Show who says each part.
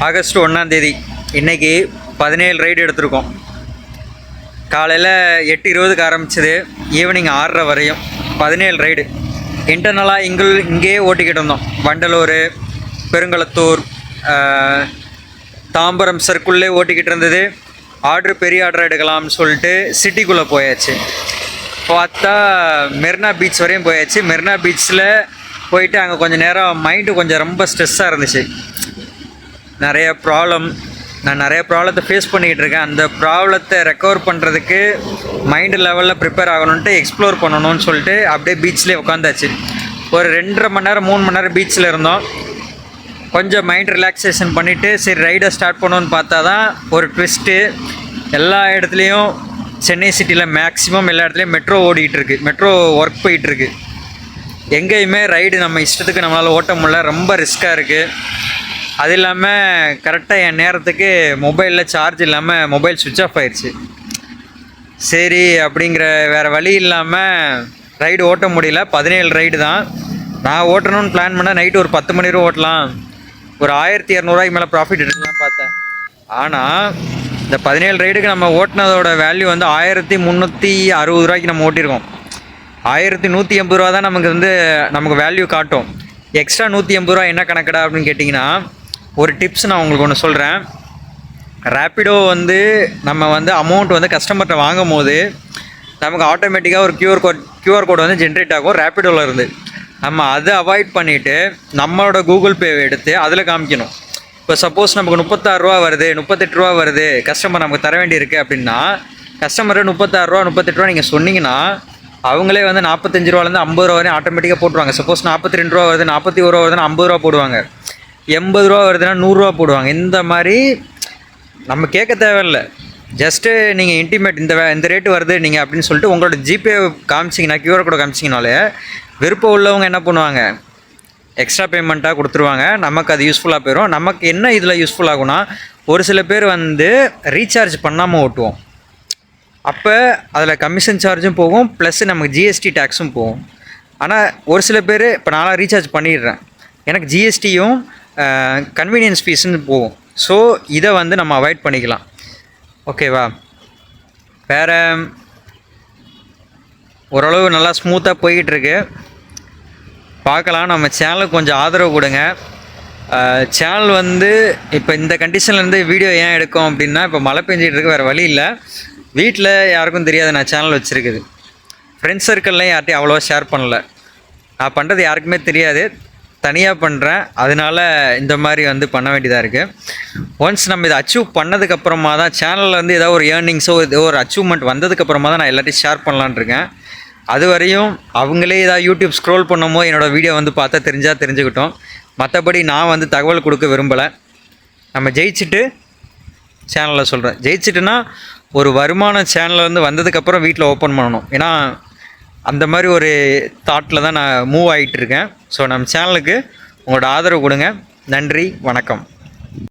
Speaker 1: August 1ஆம் தேதி இன்றைக்கி 17 ரைடு எடுத்திருக்கோம். காலையில் 8:20க்கு ஆரம்பிச்சது, ஈவினிங் 6:30 வரையும் 17 ரைடு. இன்டர்னலாக இங்கேயே ஓட்டிக்கிட்டு இருந்தோம். வண்டலூர், பெருங்களத்தூர், தாம்பரம் சர்க்குள்ளே ஓட்டிக்கிட்டு இருந்தது. பெரிய ஆர்டர் எடுக்கலாம்னு சொல்லிட்டு சிட்டிக்குள்ளே போயாச்சு. பார்த்தா மெரினா பீச் வரையும் போயாச்சு. மெரினா பீச்சில் போயிட்டு அங்கே கொஞ்சம் நேரம் மைண்டு கொஞ்சம் ரொம்ப ஸ்ட்ரெஸ்ஸாக இருந்துச்சு. நான் நிறைய ப்ராப்ளத்தை ஃபேஸ் பண்ணிக்கிட்டு இருக்கேன். அந்த ப்ராப்ளத்தை ரெக்கவர் பண்ணுறதுக்கு மைண்டு லெவலில் ப்ரிப்பேர் ஆகணுன்ட்டு எக்ஸ்ப்ளோர் பண்ணணும்னு சொல்லிட்டு அப்படியே பீச்லேயே உட்காந்தாச்சு. ஒரு 2.5 மணி நேரம் 3 மணி நேரம் பீச்சில் இருந்தோம். கொஞ்சம் மைண்ட் ரிலாக்ஸேஷன் பண்ணிவிட்டு சரி ரைடை ஸ்டார்ட் பண்ணோன்னு பார்த்தா தான் ஒரு ட்விஸ்ட்டு. எல்லா இடத்துலையும் சென்னை சிட்டியில் மேக்ஸிமம் எல்லா இடத்துலையும் மெட்ரோ ஓடிக்கிட்டு இருக்குது, மெட்ரோ ஒர்க் போயிட்டுருக்கு. எங்கேயுமே ரைடு நம்ம இஷ்டத்துக்கு நம்மளால் ஓட்ட முடியல, ரொம்ப ரிஸ்க்காக இருக்குது. அது இல்லாமல் கரெக்டாக என் நேரத்துக்கு மொபைலில் சார்ஜ் இல்லாமல் மொபைல் சுவிட்ச் ஆஃப் ஆயிடுச்சு. சரி அப்படிங்கிற வேறு வழி இல்லாமல் ரைடு ஓட்ட முடியல. 17 ரைடு தான் நான் ஓட்டணும்னு பிளான் பண்ணால் நைட்டு ஒரு 10 மணி வரை ஓட்டலாம், ஒரு 1200 மேலே ப்ராஃபிட் எடுக்கலாம் பார்த்தேன். ஆனால் இந்த 17 ரைடுக்கு நம்ம ஓட்டினதோட வேல்யூ வந்து 1360 நம்ம ஓட்டியிருக்கோம். 1180 தான் நமக்கு வேல்யூ காட்டும். எக்ஸ்ட்ரா 180 என்ன கணக்கடா அப்படின்னு கேட்டிங்கன்னா, ஒரு டிப்ஸ் நான் உங்களுக்கு ஒன்று சொல்கிறேன். ரேப்பிடோ நம்ம அமௌண்ட் கஸ்டமர்கிட்ட வாங்கும் போது நமக்கு ஆட்டோமேட்டிக்காக ஒரு கியூஆர் கோடு ஜென்ரேட் ஆகும் ரேப்பிடோவில் இருந்து. நம்ம அதை அவாய்ட் பண்ணிவிட்டு நம்மளோட கூகுள் பேவை எடுத்து அதில் காமிக்கணும். இப்போ சப்போஸ் நமக்கு 36 வருது, 38 வருது, கஸ்டமர் நமக்கு தர வேண்டியிருக்கு அப்படின்னா, கஸ்டமர் 36 38 நீங்கள் சொன்னீங்கன்னா அவங்களே 45 ரூபாலேருந்து 50 வரையும் ஆட்டோமேட்டிக்காக போட்டுருவாங்க. சப்போஸ் 42 வருது, 41 வருதுன்னா 50 போடுவாங்க, 80 வருதுன்னா 100 போடுவாங்க. இந்த மாதிரி நம்ம கேட்க தேவையில்லை. ஜஸ்ட்டு நீங்கள் இன்டிமேட் இந்த ரேட்டு வருது நீங்கள் அப்படின்னு சொல்லிட்டு உங்களோட ஜிபே காமிச்சிங்கன்னா, கியூஆர் கோடு காமிச்சிங்கனாலே விருப்பம் உள்ளவங்க என்ன பண்ணுவாங்க, எக்ஸ்ட்ரா பேமெண்ட்டாக கொடுத்துருவாங்க. நமக்கு அது யூஸ்ஃபுல்லாக போயிடும். நமக்கு என்ன இதில் யூஸ்ஃபுல் ஆகும்னா, ஒரு சில பேர் ரீசார்ஜ் பண்ணாமல் ஓட்டுவோம். அப்போ அதில் கமிஷன் சார்ஜும் போகும், ப்ளஸ் நமக்கு ஜிஎஸ்டி டேக்ஸும் போகும். ஆனால் ஒரு சில பேர் இப்போ நான் ரீசார்ஜ் பண்ணிடுறேன், எனக்கு ஜிஎஸ்டியும் கன்வீனியன்ஸ் ஃபீஸுன்னு போகும். ஸோ இதை நம்ம அவாய்ட் பண்ணிக்கலாம். ஓகேவா? வேறு ஓரளவு நல்லா ஸ்மூத்தாக போய்கிட்டுருக்கு. பார்க்கலாம். நம்ம சேனலுக்கு கொஞ்சம் ஆதரவு கொடுங்க. சேனல் இப்போ இந்த கண்டிஷன்லேருந்து வீடியோ ஏன் எடுக்கும் அப்படின்னா, இப்போ மழை பெஞ்சிகிட்டு இருக்கு, வேறு வழி இல்லை. வீட்டில் யாருக்கும் தெரியாது நான் சேனல் வச்சுருக்குது. ஃப்ரெண்ட்ஸ் சர்க்கிள்லையும் யார்ட்டையும் அவ்வளோவா ஷேர் பண்ணலை. நான் பண்ணுறது யாருக்குமே தெரியாது, தனியாக பண்ணுறேன். அதனால் இந்த மாதிரி பண்ண வேண்டியதாக இருக்குது. ஒன்ஸ் நம்ம இதை அச்சீவ் பண்ணதுக்கப்புறமா தான் சேனலில் ஏதோ ஒரு ஏர்னிங்ஸோ ஏதோ ஒரு அச்சீவ்மெண்ட் வந்ததுக்கப்புறமா தான் நான் எல்லாத்தையும் ஷேர் பண்ணலான்னு இருக்கேன். அது வரையும் அவங்களே ஏதாவது யூடியூப் ஸ்க்ரோல் பண்ணும்போது என்னோடய வீடியோ பார்த்தா தெரிஞ்சுக்கிட்டோம். மற்றபடி நான் தகவல் கொடுக்க விரும்பலை. நம்ம ஜெயிச்சுட்டு சேனலில் சொல்கிறேன். ஜெயிச்சுட்டுன்னா ஒரு வருமான சேனலில் வந்ததுக்கப்புறம் வீட்டில் ஓப்பன் பண்ணணும். ஏன்னா அந்த மாதிரி ஒரு தாட்டில் தான் நான் மூவ் ஆகிட்டுருக்கேன். ஸோ நம்ம சேனலுக்கு உங்களோட ஆதரவு கொடுங்க. நன்றி, வணக்கம்.